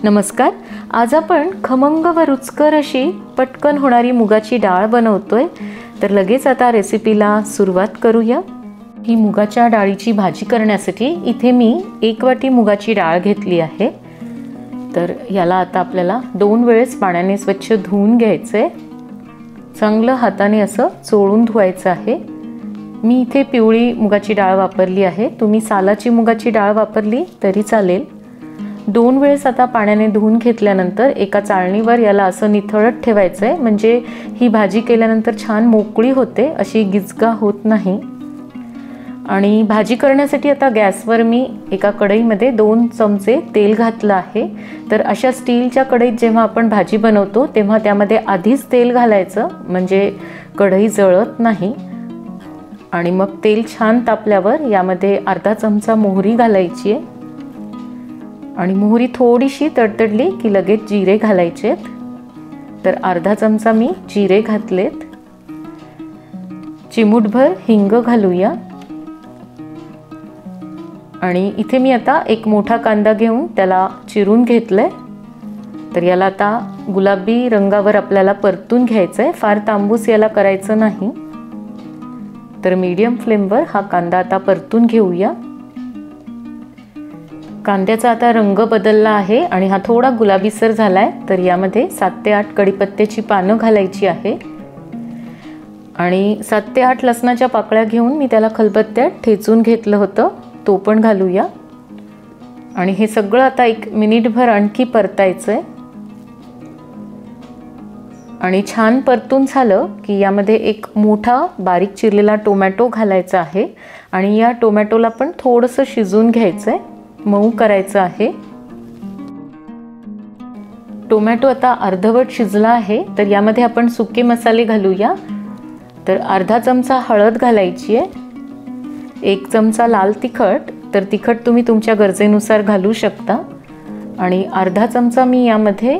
नमस्कार. आज आपण खमंग व रुचकर अशी पटकन होणारी मुगाची डाळ बनवतोय. तर लगेच आता रेसिपीला सुरुवात करूया. ही मुगाच्या डाळीची भाजी करण्यासाठी इथे मी 1 वाटी मुगाची डाळ घेतली आहे. तर याला आता आपल्याला 2 वेळेस पाण्याने स्वच्छ धुवून घ्यायचे. चांगलं हाताने असं चोळून धुवायचं आहे. मी इथे पिवळी मुगाची डाळ वापरली आहे. तुम्ही सालाची मुगाची डाळ वापरली तरी चालेल. 2 वेळेस आता पाण्याने धुवून घेतल्यानंतर एका चाळणीवर याला असं निथळत ठेवायचं आहे. म्हणजे ही भाजी केल्यानंतर छान मोकळी होते, अशी गिजगा होत नाही. आणि भाजी करण्यासाठी आता गॅसवर मी एका कढईमध्ये 2 चमचे तेल घातलं आहे. तर अशा स्टीलच्या कढईत जेव्हा आपण भाजी बनवतो तेव्हा त्यामध्ये आधीच तेल घालायचं, म्हणजे कढई जळत नाही. आणि मग तेल छान तापल्यावर यामध्ये अर्धा चमचा मोहरी घालायची आहे. आणि मोहरी थोडीशी तडतडली की लगेच जिरे घालायचेत. तर अर्धा चमचा मी जिरे घातलेत. चिमूटभर हिंग घालूया. आणि इथे मी आता एक मोठा कांदा घेऊन त्याला चिरून घेतलंय. तर याला आता गुलाबी रंगावर आपल्याला परतून घ्यायचं आहे. फार तांबूस याला करायचं नाही. तर मीडियम फ्लेमवर हा कांदा आता परतून घेऊया. कांद्याचा आता रंग बदलला आहे आणि हा थोडा गुलाबीसर झालाय. तर यामध्ये 7 ते 8 कढीपत्त्याची पानं घालायची आहे. आणि 7 ते 8 लसणाच्या पाकळ्या घेऊन मी त्याला खलबत्त्यात ठेचून घेतलं होतं, तो पण घालूया. आणि हे सगळं आता 1 मिनिटभर आणखी परतायचं आहे. आणि छान परतून झालं की यामध्ये एक मोठा बारीक चिरलेला टोमॅटो घालायचा आहे. आणि या टोमॅटोला पण थोडंसं शिजवून घ्यायचं आहे, मऊ करायचं आहे. टोमॅटो आता अर्धवट शिजला आहे. तर यामध्ये आपण सुके मसाले घालूया. तर अर्धा चमचा हळद घालायची आहे. 1 चमचा लाल तिखट, तर तिखट तुम्ही तुमच्या गरजेनुसार घालू शकता. आणि अर्धा चमचा मी यामध्ये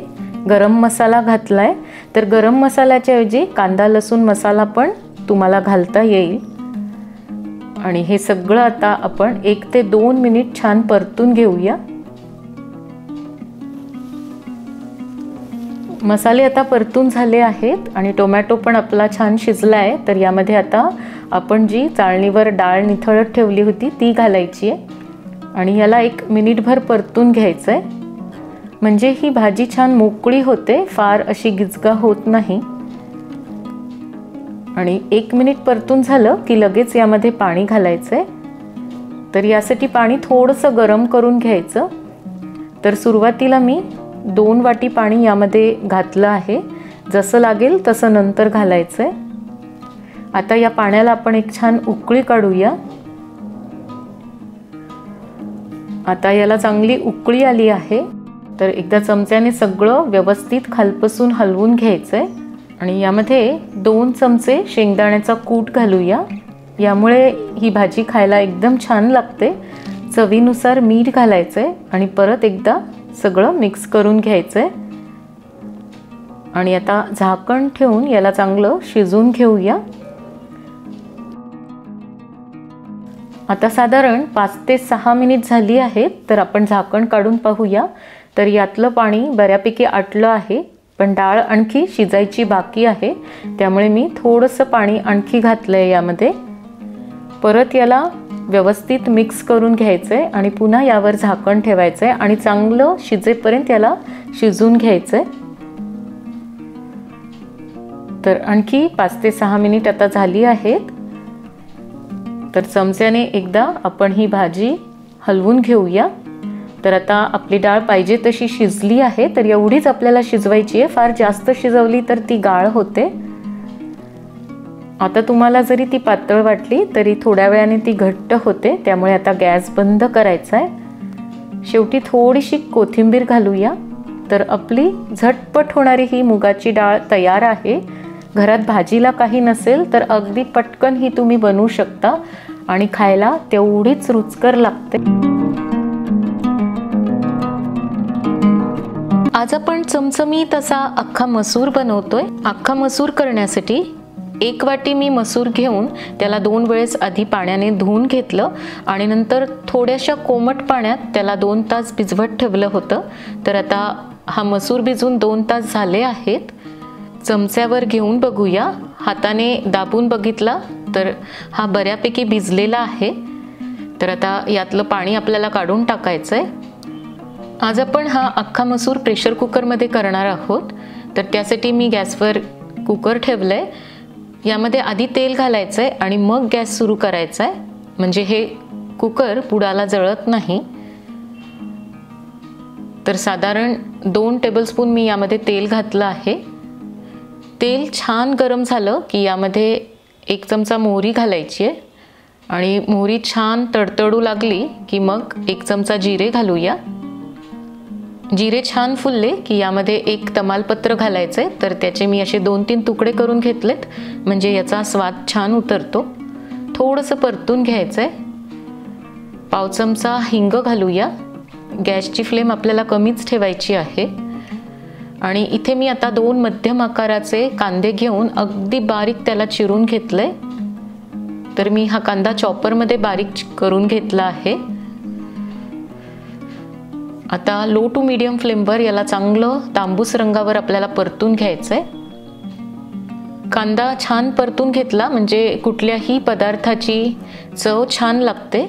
गरम मसाला घातलाय. तर गरम मसाल्याच्या ऐवजी कांदा लसूण मसाला पण तुम्हाला घालता येईल. आणि हे सगळं आता आपण 1 ते 2 मिनिट छान परतून घेऊया. मसाले आता परतून झाले आहेत आणि टोमॅटो पण आपला छान शिजला आहे. तर यामध्ये आता आपण जी चाळणीवर डाळ निथळत ठेवली होती ती घालायची आहे. आणि याला 1 मिनिटभर परतून घ्यायचं आहे, म्हणजे ही भाजी छान मोकळी होते, फार अशी गिजगा होत नाही. आणि 1 मिनिट परतून झालं की लगेच यामध्ये पाणी घालायचं आहे. तर यासाठी पाणी थोडंसं गरम करून घ्यायचं. तर सुरुवातीला मी 2 वाटी पाणी यामध्ये घातलं आहे. जसं लागेल तसं नंतर घालायचं आहे. आता या पाण्याला आपण एक छान उकळी काढूया. आता याला चांगली उकळी आली आहे. तर एकदा चमच्याने सगळं व्यवस्थित खालपासून हलवून घ्यायचं आहे. आणि यामध्ये 2 चमचे शेंगदाण्याचा कूट घालूया. यामुळे ही भाजी खायला एकदम छान लागते. चवीनुसार मीठ घालायचं आहे. आणि परत एकदा सगळं मिक्स करून घ्यायचं आहे. आणि आता झाकण ठेवून याला चांगलं शिजवून घेऊया. आता साधारण 5 ते 6 मिनिट झाली आहेत. तर आपण झाकण काढून पाहूया. तर यातलं पाणी बऱ्यापैकी आटलं आहे, पण डाळ आणखी शिजायची बाकी आहे. त्यामुळे मी थोडंसं पाणी आणखी घातलं आहे यामध्ये. परत याला व्यवस्थित मिक्स करून घ्यायचं आहे आणि पुन्हा यावर झाकण ठेवायचं आहे आणि चांगलं शिजेपर्यंत याला शिजवून घ्यायचं आहे. तर आणखी 5 ते 6 मिनिट आता झाली आहेत. तर चमच्याने एकदा आपण ही भाजी हलवून घेऊया. तर आता आपली डाळ पाहिजे तशी शिजली आहे. तर एवढीच आपल्याला शिजवायची आहे, फार जास्त शिजवली तर ती गाळ होते. आता तुम्हाला जरी ती पातळ वाटली तरी थोड्या वेळाने ती घट्ट होते. त्यामुळे आता गॅस बंद करायचा आहे. शेवटी थोडीशी कोथिंबीर घालूया. तर आपली झटपट होणारी ही मुगाची डाळ तयार आहे. घरात भाजीला काही नसेल तर अगदी पटकन ही तुम्ही बनवू शकता आणि खायला तेवढीच रुचकर लागते. आज आपण चमचमीत असा अख्खा मसूर बनवतोय. अख्खा मसूर करण्यासाठी 1 वाटी मी मसूर घेऊन त्याला 2 वेळेस आधी पाण्याने धुवून घेतलं आणि नंतर थोड्याशा कोमट पाण्यात त्याला 2 तास भिजवत ठेवलं होतं. तर आता हा मसूर भिजून 2 तास झाले आहेत. चमच्यावर घेऊन बघूया. हाताने दाबून बघितला तर हा बऱ्यापैकी भिजलेला आहे. तर आता यातलं पाणी आपल्याला काढून टाकायचं आहे. आज आपण हा अख्खा मसूर प्रेशर कुकरमध्ये करणार आहोत. तर त्यासाठी मी गॅसवर कुकर ठेवलं आहे. यामध्ये आधी तेल घालायचं आहे आणि मग गॅस सुरू करायचा आहे, म्हणजे हे कुकर बुडाला जळत नाही. तर साधारण 2 टेबलस्पून मी यामध्ये तेल घातलं आहे. तेल छान गरम झालं की यामध्ये 1 चमचा मोहरी घालायची आहे आणि मोहरी छान तडतडू लागली की मग 1 चमचा जिरे घालूया. जिरे छान फुलले की यामध्ये 1 तमालपत्र घालायचं आहे. तर त्याचे मी असे 2-3 तुकडे करून घेतलेत, म्हणजे याचा स्वाद छान उतरतो. थोडंसं परतून घ्यायचं आहे. पाव चमचा हिंग घालूया. गॅसची फ्लेम आपल्याला कमीच ठेवायची आहे. आणि इथे मी आता 2 मध्यम आकाराचे कांदे घेऊन अगदी बारीक त्याला चिरून घेतलंय. तर मी हा कांदा चॉपरमध्ये बारीक करून घेतला आहे. आता लो टू मीडियम फ्लेमवर याला चांगलं तांबूस रंगावर आपल्याला परतून घ्यायचं आहे. कांदा छान परतून घेतला म्हणजे कुठल्याही पदार्थाची चव छान लागते.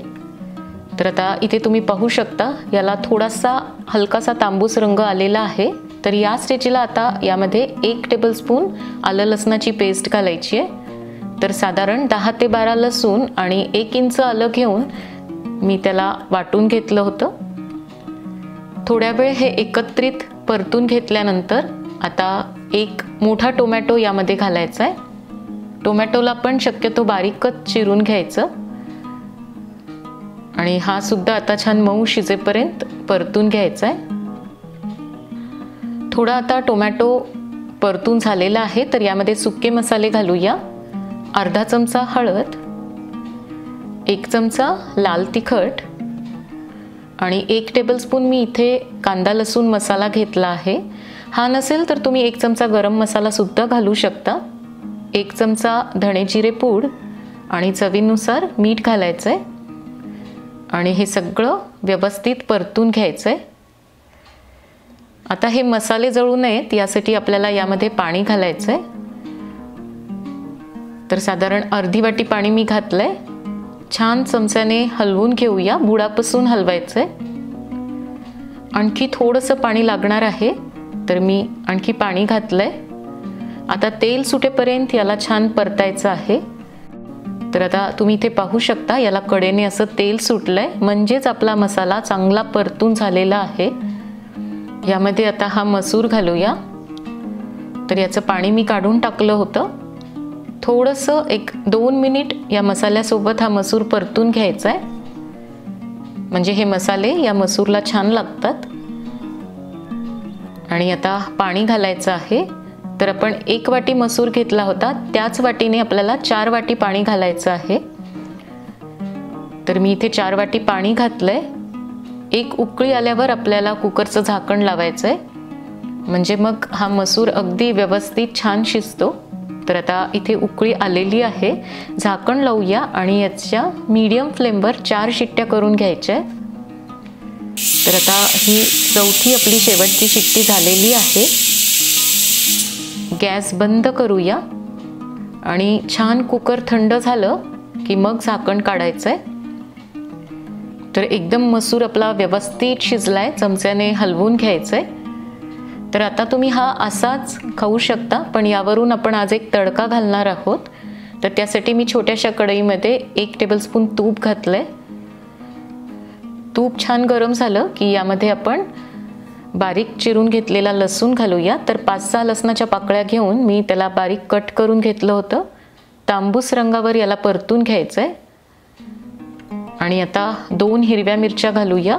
तर आता इथे तुम्ही पाहू शकता याला थोडासा हलकासा तांबूस रंग आलेला आहे. तर या स्टेजला आता यामध्ये 1 टेबलस्पून आलं लसणाची पेस्ट घालायची आहे. तर साधारण 10 ते 12 लसूण आणि 1 इंच आलं घेऊन मी त्याला वाटून घेतलं होतं. थोड्या वेळ हे एकत्रित परतून घेतल्यानंतर आता 1 मोठा टोमॅटो यामध्ये घालायचा आहे. टोमॅटोला पण शक्यतो बारीकच चिरून घ्यायचं आणि हा सुद्धा आता छान मऊ शिजेपर्यंत परतून घ्यायचा आहे. थोडा आता टोमॅटो परतून झालेला आहे. तर यामध्ये सुके मसाले घालूया. अर्धा चमचा हळद, 1 चमचा लाल तिखट आणि 1 टेबलस्पून मी इथे कांदा लसूण मसाला घेतला आहे. हा नसेल तर तुम्ही 1 चमचा गरम मसाला सुद्धा घालू शकता. 1 चमचा धणे जिरे पूड आणि चवीनुसार मीठ घालायचं आहे आणि हे सगळं व्यवस्थित परतून घ्यायचं आहे. आता हे मसाले जळू नयेत यासाठी आपल्याला यामध्ये पाणी घालायचं आहे. तर साधारण अर्धी वाटी पाणी मी घातलंय. छान चमच्याने हलवून घेऊया. बुडापासून हलवायचं आहे. आणखी थोडंसं पाणी लागणार आहे. तर मी आणखी पाणी घातलंय. आता तेल सुटेपर्यंत याला छान परतायचं आहे. तर आता तुम्ही इथे पाहू शकता याला कडेने असं तेल सुटलंय, म्हणजेच आपला मसाला चांगला परतून झालेला आहे. यामध्ये आता हा मसूर घालूया. तर याचं पाणी मी काढून टाकलं होतं. थोडंसं 1-2 मिनिट या मसाल्यासोबत हा मसूर परतून घ्यायचा आहे, म्हणजे हे मसाले या मसूरला छान लागतात. आणि आता पाणी घालायचं आहे. तर आपण 1 वाटी मसूर घेतला होता, त्याच वाटीने आपल्याला 4 वाटी पाणी घालायचं आहे. तर मी इथे 4 वाटी पाणी घातलंय. 1 उकळी आल्यावर आपल्याला कुकरचं झाकण लावायचं आहे, म्हणजे मग हा मसूर अगदी व्यवस्थित छान शिजतो. तर आता इथे उकळी आलेली आहे. झाकण लावूया आणि याच्या मीडियम फ्लेमवर 4 शिट्ट्या करून घ्यायच्या. तर आता ही चौथी आपली शेवटची शिट्टी झालेली आहे. गॅस बंद करूया आणि छान कुकर थंड झालं की मग झाकण काढायचं आहे. तर एकदम मसूर आपला व्यवस्थित शिजलाय. चमच्याने हलवून घ्यायचं आहे. तर आता तुम्ही हा असाच खाऊ शकता, पण यावरून आपण आज एक तडका घालणार आहोत. तर त्यासाठी मी छोट्याशा कढईमध्ये 1 टेबलस्पून तूप घातलंय. तूप छान गरम झालं की यामध्ये आपण बारीक चिरून घेतलेला लसूण घालूया. तर 5-6 लसणाच्या पाकळ्या घेऊन मी त्याला बारीक कट करून घेतलं होतं. तांबूस रंगावर याला परतून घ्यायचं आहे. आणि आता 2 हिरव्या मिरच्या घालूया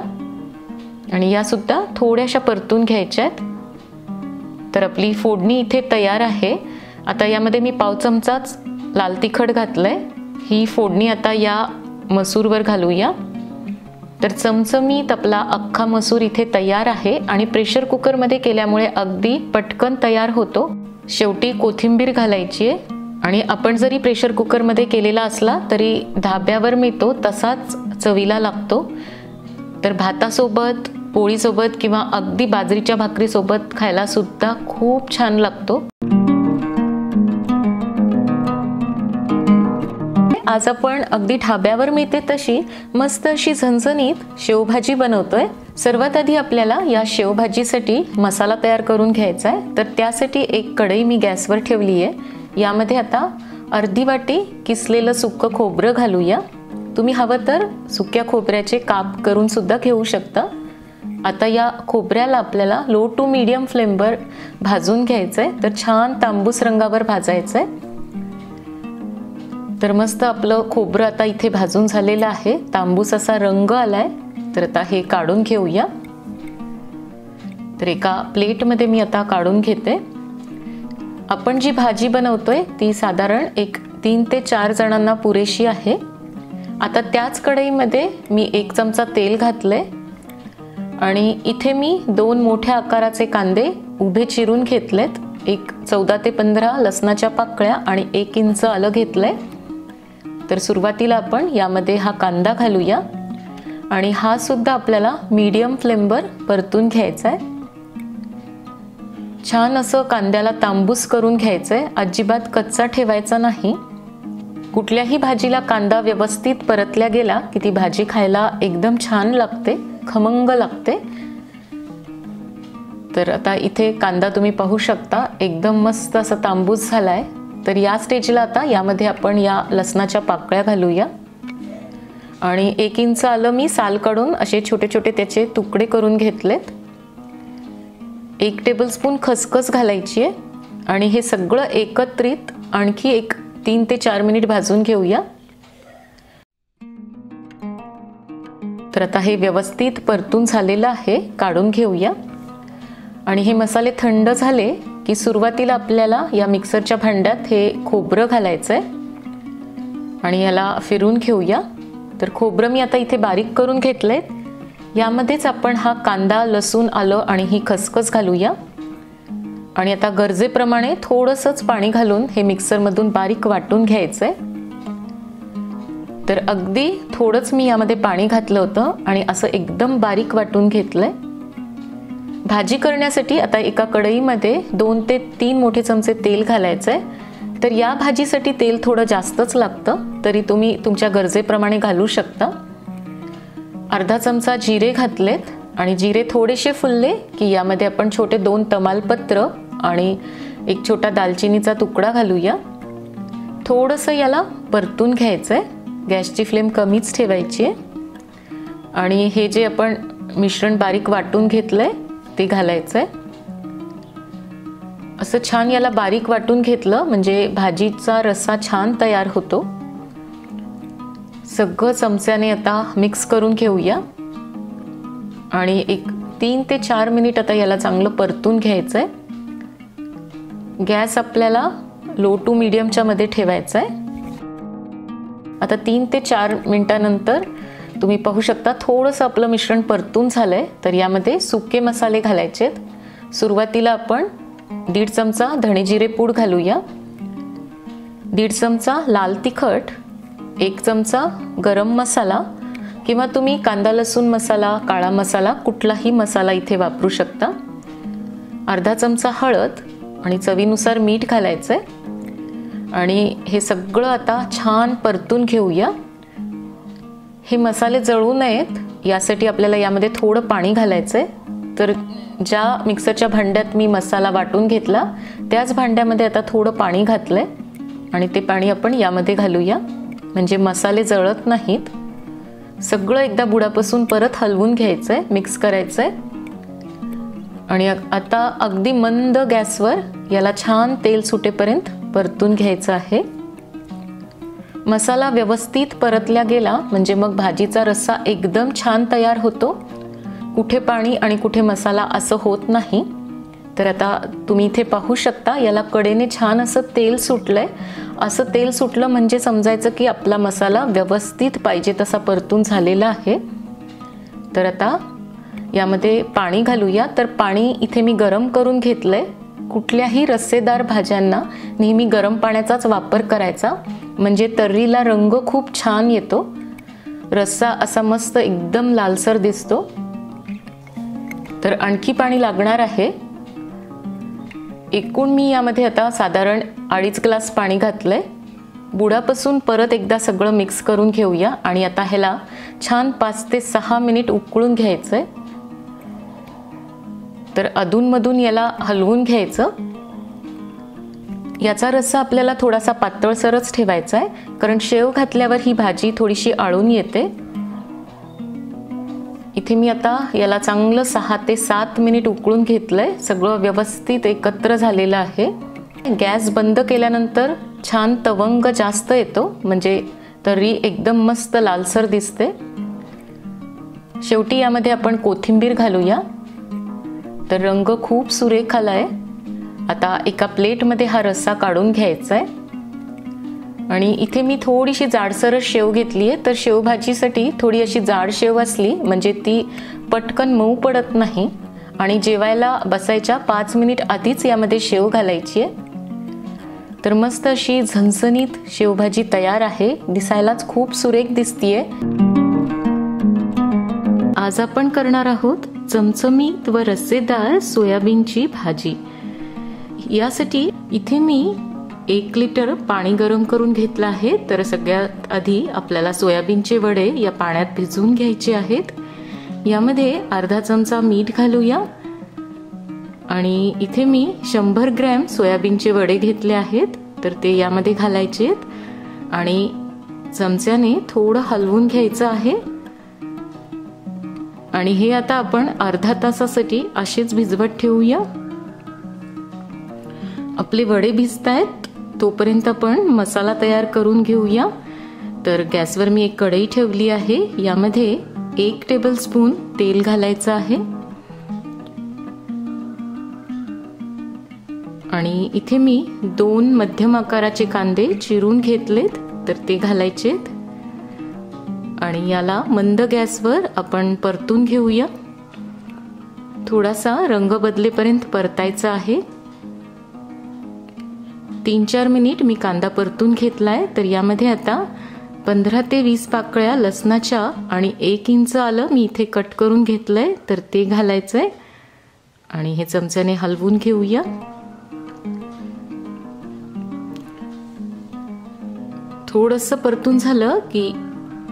आणि या सुद्धा थोड्याशा परतून घ्यायच्या आहेत. तर आपली फोडणी इथे तयार आहे. आता यामध्ये मी पाव चमचाच लाल तिखट घातलंय. ही फोडणी आता या मसूरवर घालूया. तर चमचमीत आपला अख्खा मसूर इथे तयार आहे आणि प्रेशर कुकरमध्ये केल्यामुळे अगदी पटकन तयार होतो. शेवटी कोथिंबीर घालायची आहे आणि आपण जरी प्रेशर कुकरमध्ये केलेला असला तरी धाब्यावर मिळतो तसाच चवीला लागतो. तर भातासोबत, पोळीसोबत किंवा अगदी बाजरीच्या भाकरीसोबत खायला सुद्धा खूप छान लागतो. आज आपण अगदी ढाब्यावर मिळते तशी मस्त अशी झणझणीत शेवभाजी बनवतोय. सर्वात आधी आपल्याला या शेवभाजीसाठी मसाला तयार करून घ्यायचा आहे. तर त्यासाठी एक कढई मी गॅसवर ठेवली आहे. यामध्ये आता अर्धी वाटी किसलेलं सुक्कं खोबरं घालूया. तुम्ही हवं तर सुक्या खोबऱ्याचे काप करून सुद्धा घेऊ शकता. आता या खोबऱ्याला आपल्याला लो टू मीडियम फ्लेमवर भाजून घ्यायचं आहे. तर छान तांबूस रंगावर भाजायचं आहे. तर मस्त आपलं खोबरं आता इथे भाजून झालेलं आहे. तांबूस असा रंग आलाय. तर आता हे काढून घेऊया. तर एका प्लेटमध्ये मी आता काढून घेते. आपण जी भाजी बनवतोय ती साधारण 3 ते 4 जणांना पुरेशी आहे. आता त्याच कढईमध्ये मी 1 चमचा तेल घातलंय आणि इथे मी 2 मोठ्या आकाराचे कांदे उभे चिरून घेतलेत. 14 ते 15 लसणाच्या पाकळ्या आणि 1 इंच आलं घेतलंय. तर सुरुवातीला आपण यामध्ये हा कांदा घालूया आणि हा सुद्धा आपल्याला मीडियम फ्लेमवर परतून घ्यायचा आहे. छान असं कांद्याला तांबूस करून घ्यायचं आहे. अजिबात कच्चा ठेवायचा नाही. कुठल्याही भाजीला कांदा व्यवस्थित परतल्या गेला की ती भाजी खायला एकदम छान लागते, खमंग लागते. तर आता इथे कांदा तुम्ही पाहू शकता एकदम मस्त असा तांबूस झालाय. तर या स्टेजला आता यामध्ये आपण या लसणाच्या पाकळ्या घालूया आणि 1 इंच आलं मी साल काढून असे छोटे छोटे त्याचे तुकडे करून घेतलेत. 1 टेबलस्पून खसखस घालायची आहे आणि हे सगळं एकत्रित आणखी 3 ते 4 मिनिट भाजून घेऊया. तर आता हे व्यवस्थित परतून झालेलं आहे. काढून घेऊया आणि हे मसाले थंड झाले की सुरुवातीला आपल्याला या मिक्सरच्या भांड्यात हे खोबरं घालायचं आहे आणि याला फिरून घेऊया. तर खोबरं मी आता इथे बारीक करून घेतलंय. यामध्येच आपण हा कांदा, लसूण, आलं आणि ही खसखस घालूया आणि आता गरजेप्रमाणे थोडंसंच पाणी घालून हे मिक्सरमधून बारीक वाटून घ्यायचं आहे. तर अगदी थोडंच मी यामध्ये पाणी घातलं होतं आणि असं एकदम बारीक वाटून घेतलंय. भाजी करण्यासाठी आता एका कढईमध्ये 2 ते 3 मोठे चमचे तेल घालायचं आहे. तर या भाजीसाठी तेल थोडं जास्तच लागतं, तरी तुम्ही तुमच्या गरजेप्रमाणे घालू शकता. अर्धा चमचा जिरे घातलेत आणि जिरे थोडेसे फुलले की यामध्ये आपण छोटे 2 तमालपत्र आणि 1 छोटा दालचिनीचा तुकडा घालूया. थोडंसं याला परतून घ्यायचं आहे. गॅसची फ्लेम कमीच ठेवायची आहे आणि हे जे आपण मिश्रण बारीक वाटून घेतलंय ते घालायचं आहे. असं छान याला बारीक वाटून घेतलं म्हणजे भाजीचा रस्सा छान तयार होतो. सगळं चमच्याने आता मिक्स करून घेऊया आणि 3 ते 4 मिनिट आता याला चांगलं परतून घ्यायचं आहे. गॅस आपल्याला लो टू मीडियमच्या मध्ये ठेवायचा आहे. आता 3 ते 4 मिनिटानंतर तुम्ही पाहू शकता थोडंसं आपलं मिश्रण परतून झालंय. तर यामध्ये सुके मसाले घालायचेत. सुरुवातीला आपण 1.5 चमचा धणे जिरे पूड घालूया, 1.5 चमचा लाल तिखट, 1 चमचा गरम मसाला किंवा तुम्ही कांदा लसूण मसाला, काळा मसाला कुठलाही मसाला इथे वापरू शकता, अर्धा चमचा हळद आणि चवीनुसार मीठ घालायचंय आणि हे सगळं आता छान परतून घेऊया. हे मसाले जळू नयेत यासाठी आपल्याला यामध्ये थोडं पाणी घालायचंय. तर ज्या मिक्सरच्या भांड्यात मी मसाला वाटून घेतला त्याच भांड्यामध्ये आता थोडं पाणी घातलंय आणि ते पाणी आपण यामध्ये घालूया म्हणजे मसाले जळत नाहीत. सगळं एकदा बुडापासून परत हलवून घ्यायचंय, मिक्स करायचंय आणि आता अगदी मंद गॅसवर याला छान तेल सुटेपर्यंत परतून घ्यायचं आहे. मसाला व्यवस्थित परतल्या गेला म्हणजे मग भाजीचा रस्सा एकदम छान तयार होतो. कुठे पाणी आणि कुठे मसाला असं होत नाही. तर आता तुम्ही इथे पाहू शकता याला कडेने छान असं तेल सुटलंय. असं तेल सुटलं म्हणजे समजायचं की आपला मसाला व्यवस्थित पाहिजे तसा परतून झालेला आहे. तर आता यामध्ये पाणी घालूया. तर पाणी इथे मी गरम करून घेतलंय. कुठल्याही रस्सेदार भाज्यांना नेहमी गरम पाण्याचाच वापर करायचा, म्हणजे तर्रीला रंग खूप छान येतो, रस्सा असा मस्त एकदम लालसर दिसतो। तर आणखी पाणी लागणार आहे। एकूण मी यामध्ये आता साधारण 2.5 ग्लास पाणी घातलंय। बुडापासून परत एकदा सगळं मिक्स करून घेऊया आणि आता ह्याला छान 5 ते 6 मिनिट उकळून घ्यायचंय। तर अधूनमधून याला हलवून घ्यायचं। याचा रस्सा आपल्याला थोडासा पातळसरच ठेवायचा आहे, कारण शेव घातल्यावर ही भाजी थोडीशी आळून येते। इथे मी आता याला चांगलं 6 ते 7 मिनिट उकळून घेतलंय। सगळं व्यवस्थित एकत्र झालेलं आहे। गॅस बंद केल्यानंतर छान तवंग जास्त येतो, म्हणजे तर्री एकदम मस्त लालसर दिसते। शेवटी यामध्ये आपण कोथिंबीर घालूया। तर रंग खूप सुरेख आलाय। आता एका प्लेटमध्ये हा रस्सा काढून घ्यायचा आहे आणि इथे मी थोडीशी जाडसर शेव घेतली आहे। तर शेवभाजीसाठी थोडी अशी जाड शेव असली म्हणजे ती पटकन मऊ पडत नाही आणि जेवायला बसायच्या 5 मिनिट आधीच यामध्ये शेव घालायची आहे। तर मस्त अशी झणझणीत शेवभाजी तयार आहे। दिसायलाच खूप सुरेख दिसतीये। आज आपण करणार आहोत चमचमीत व रस्सेदार सोयाबीनची भाजी। यासाठी इथे मी 1 लिटर पाणी गरम करून घेतलं आहे। तर सगळ्यात आधी आपल्याला सोयाबीनचे वडे या पाण्यात भिजवून घ्यायचे आहेत। यामध्ये अर्धा चमचा मीठ घालूया आणि इथे मी 100 ग्रॅम सोयाबीनचे वडे घेतले आहेत। तर ते यामध्ये घालायचे आणि चमच्याने थोडं हलवून घ्यायचं आहे आणि हे आता आपण अर्धा तासासाठी असेच भिजवत ठेवूया। आपले वडे भिजतायत तोपर्यंत आपण मसाला तयार करून घेऊया। तर गॅसवर मी एक कढई ठेवली आहे। यामध्ये 1 टेबलस्पून तेल घालायचं आहे आणि इथे मी 2 मध्यम आकाराचे कांदे चिरून घेतलेत, तर ते घालायचेत आणि याला मंद गॅसवर आपण परतून घेऊया। थोडासा रंग बदलेपर्यंत परतायचा आहे। 3-4 मिनिट मी कांदा परतून घेतलाय। तर यामध्ये आता 15 ते 20 पाकळ्या लसणाच्या आणि 1 इंच आलं मी इथे कट करून घेतलंय, तर ते घालायचंय आणि हे चमच्याने हलवून घेऊया। थोडंसं परतून झालं की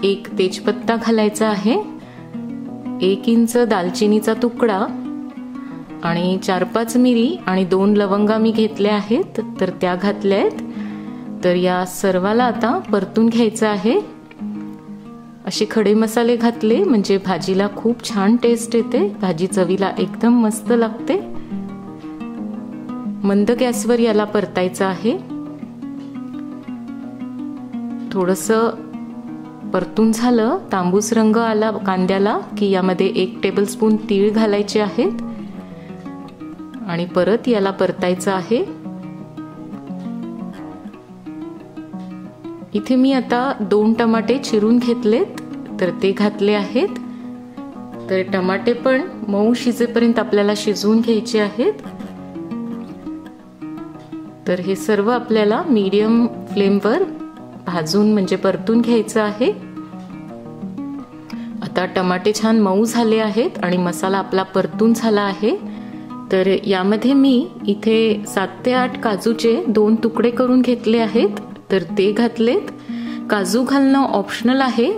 1 तेजपत्ता घालायचा आहे, 1 इंच दालचिनीचा तुकडा आणि 4-5 मिरी आणि 2 लवंगा मी घेतल्या आहेत, तर त्या घातल्या आहेत। तर या सर्वाला आता परतून घ्यायचं आहे। असे खडे मसाले घातले म्हणजे भाजीला खूप छान टेस्ट येते, भाजी चवीला एकदम मस्त लागते। मंद गॅसवर याला परतायचं आहे। थोडंसं परतून झालं, तांबूस रंग आला कांद्याला की यामध्ये 1 टेबलस्पून तीळ घालायचे आहेत आणि परत याला परतायचं आहे। इथे मी आता 2 टमाटे चिरून घेतलेत, तर ते घातले आहेत। तर टमाटे पण मऊ शिजेपर्यंत आपल्याला शिजवून घ्यायचे आहेत। तर हे सर्व आपल्याला मीडियम फ्लेमवर भाजून म्हणजे परतून घ्यायचं आहे। आता टमाटे छान मऊ झाले आहेत आणि मसाला आपला परतून झाला आहे। तर यामध्ये मी इथे 7 ते 8 काजूचे 2 तुकडे करून घेतले आहेत, तर ते घातलेत। काजू घालणं ऑप्शनल आहे,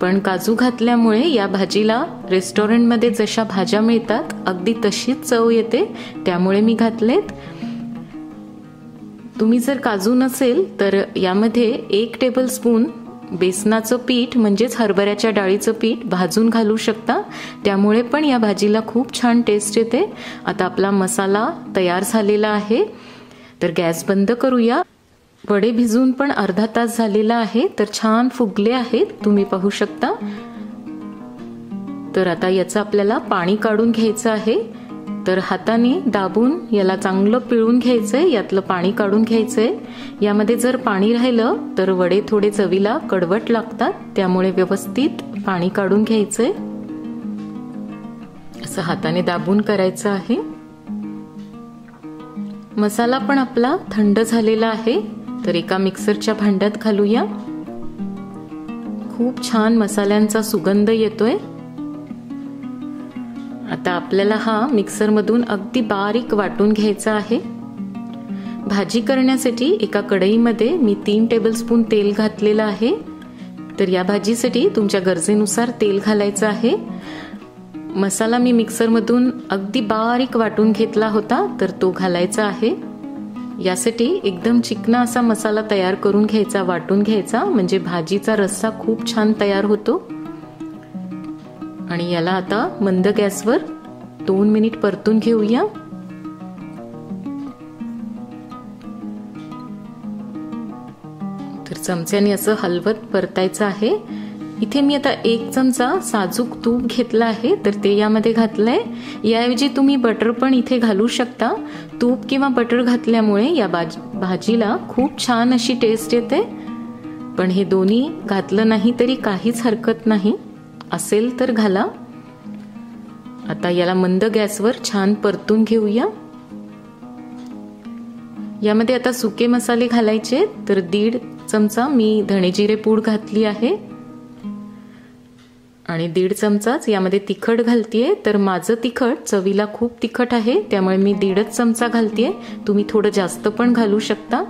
पण काजू घातल्यामुळे या भाजीला रेस्टॉरंटमध्ये जशा भाज्या मिळतात अगदी तशीच चव येते, त्यामुळे मी घातलेत। तुम्ही जर काजू नसेल तर यामध्ये 1 टेबलस्पून बेसनाचं पीठ म्हणजेच हरभऱ्याच्या डाळीचं पीठ भाजून घालू शकता, त्यामुळे पण या भाजीला खूप छान टेस्ट येते। आता आपला मसाला तयार झालेला आहे, तर गॅस बंद करूया। वडे भिजून पण अर्धा तास झालेला आहे, तर छान फुगले आहेत, तुम्ही पाहू शकता। तर आता याचं आपल्याला पाणी काढून घ्यायचं आहे। तर हाताने दाबून याला चांगलं पिळून घ्यायचंय, यातलं पाणी काढून घ्यायचंय। यामध्ये जर पाणी राहिलं तर वडे थोडे चवीला कडवट लागतात, त्यामुळे व्यवस्थित पाणी काढून घ्यायचंय। असं हाताने दाबून करायचं आहे। मसाला पण आपला थंड झालेला आहे, तर एका मिक्सरच्या भांड्यात घालूया. खूप छान मसाल्यांचा सुगंध येतोय. आता आपल्याला हा मिक्सरमधून अगदी बारीक वाटून घ्यायचा आहे. भाजी करण्यासाठी एका कढईमध्ये मी 3 टेबलस्पून तेल घातलेलं आहे. तर या भाजीसाठी तुमच्या गरजेनुसार तेल घालायचं आहे. मसाला मी मिक्सरमधून अगदी बारीक वाटून घेतला होता, तर तो घालायचा आहे. यासाठी एकदम चिकना असा मसाला तयार करून घ्यायचा, वाटून घ्यायचा, म्हणजे भाजीचा रस्सा खूप छान तयार होतो. आणि याला आता मंद गॅसवर 2 मिनिट परतून घेऊया. तर चमच्याने असं हलवत परतायचं आहे. इथे मी आता 1 चमचा साजूक तूप घेतला आहे, तर ते यामध्ये घातलंय. याऐवजी तुम्ही बटर पण इथे घालू शकता. तूप किंवा बटर घातल्यामुळे या भाजीला खूप छान अशी टेस्ट येते. पण हे दोन्ही घातलं नाही तरी काहीच हरकत नाही, असेल तर घाला. आता याला मंद गॅसवर छान परतून घेऊया. यामध्ये आता सुके मसाले घालायचे. तर 1.5 चमचा मी धणे जिरे पूड घातली आहे आणि 1.5 चमचाच यामध्ये तिखट घालतीये. तर माझं तिखट चवीला खूप तिखट आहे, त्यामुळे मी 1.5 चमचा घालतीये. तुम्ही थोडं जास्त पण घालू शकता.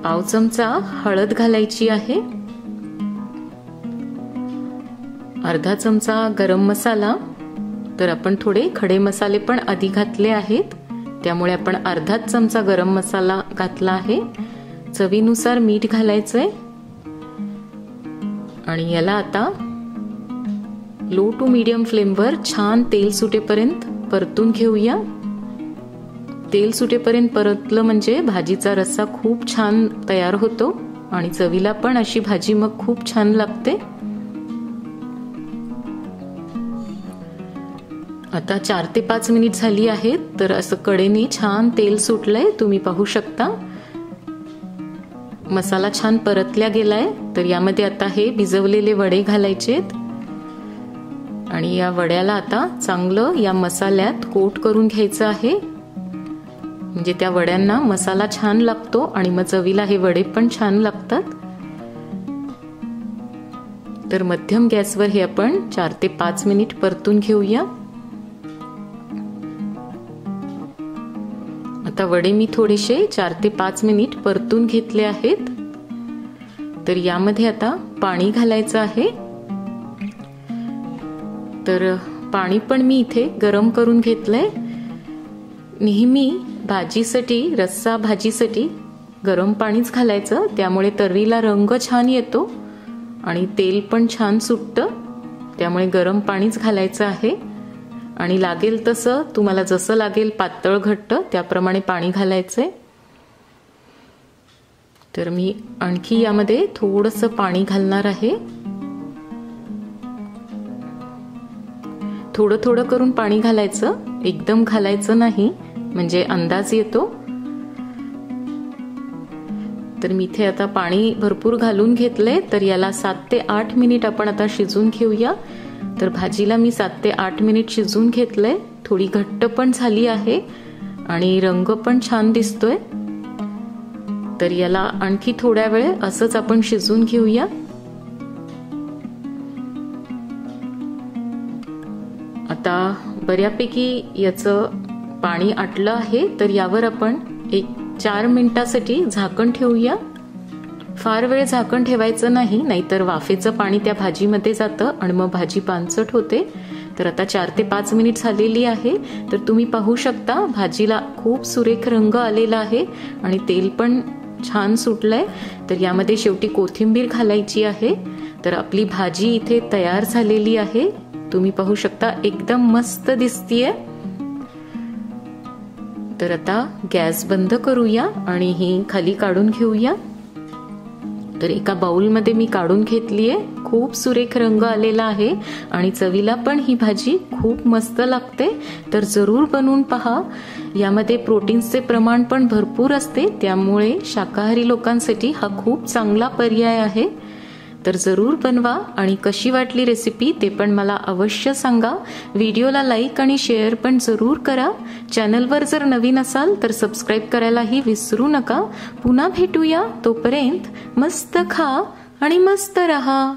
पाव चमचा हळद घालायची आहे. अर्धा चमचा गरम मसाला. तर आपण थोडे खडे मसाले पण आधी घातले आहेत, त्यामुळे आपण अर्धाच चमचा गरम मसाला घातला आहे. चवीनुसार मीठ घालायचंय आणि याला आता लो टू मीडियम फ्लेमवर छान तेल सुटेपर्यंत परतून घेऊया. तेल सुटेपर्यंत परतलं म्हणजे भाजीचा रस्सा खूप छान तयार होतो आणि चवीला पण अशी भाजी मग खूप छान लागते. आता 4 ते 5 मिनिट झाली आहेत. तर असं कडेने छान तेल सुटलंय, तुम्ही पाहू शकता. मसाला छान परतल्या गेलाय. तर यामध्ये आता हे भिजवलेले वडे घालायचेत आणि या वड्याला आता चांगलं या मसाल्यात कोट करून घ्यायचं आहे, म्हणजे त्या वड्यांना मसाला छान लागतो आणि मग चवीला हे वडे पण छान लागतात. तर मध्यम गॅसवर हे आपण 4 ते 5 मिनिट परतून घेऊया. आता वडे मी थोडेसे 4 ते 5 मिनिट परतून घेतले आहेत. तर यामध्ये आता पाणी घालायचं आहे. तर पाणी पण मी इथे गरम करून घेतलंय. नेहमी भाजीसाठी, रस्सा भाजीसाठी गरम पाणीच घालायचं, त्यामुळे तर्रीला रंग छान येतो आणि तेल पण छान सुटतं. त्यामुळे गरम पाणीच घालायचं आहे आणि लागेल तसं, तुम्हाला जसं लागेल पातळ घट्ट त्याप्रमाणे पाणी घालायचंय. तर मी आणखी यामध्ये थोडंसं पाणी घालणार आहे. थोडं थोडं करून पाणी घालायचं, एकदम घालायचं नाही, म्हणजे अंदाज येतो. तर मी इथे आता पाणी भरपूर घालून घेतलंय. तर याला 7 ते 8 मिनिट आपण आता शिजून घेऊया. तर भाजीला मी 7 ते 8 मिनिट शिजून घेतलंय. थोडी घट्ट पण झाली आहे आणि रंग पण छान दिसतोय. तर याला आणखी थोड्या वेळ असंच आपण शिजून घेऊया. आता बऱ्यापैकी याचं पाणी आटलं आहे. तर यावर आपण 4 मिनिटासाठी झाकण ठेवूया. फार वेळ झाकण ठेवायचं नाही, नाहीतर वाफेचं पाणी त्या भाजीमध्ये जातं आणि मग भाजी पानसट होते. तर आता 4 ते 5 मिनिट झालेली आहे. तर तुम्ही पाहू शकता भाजीला खूप सुरेख रंग आलेला आहे आणि तेल पण छान सुटलंय. तर यामध्ये शेवटी कोथिंबीर घालायची आहे. तर आपली भाजी इथे तयार झालेली आहे. तुम्ही पाहू शकता एकदम मस्त दिसतीये. तर आता गॅस बंद करूया आणि ही खाली काढून घेऊया. तर एका बाउलमध्ये मी काढून घेतलीये. खूप सुरेख रंग आलेला आहे आणि चवीला पण ही भाजी खूप मस्त लागते. तर जरूर बनवून पहा. यामध्ये प्रोटीन्सचे प्रमाण पण भरपूर असते, त्यामुळे शाकाहारी लोकांसाठी हा खूप चांगला पर्याय आहे. तर जरूर बनवा आणि कशी वाटली रेसिपी ते पण मला अवश्य सांगा. व्हिडिओला लाईक आणि शेअर पण जरूर करा. चॅनलवर जर नवीन असाल तर सबस्क्राईब करायलाही विसरू नका. पुन्हा भेटूया. तोपर्यंत मस्त खा आणि मस्त रहा.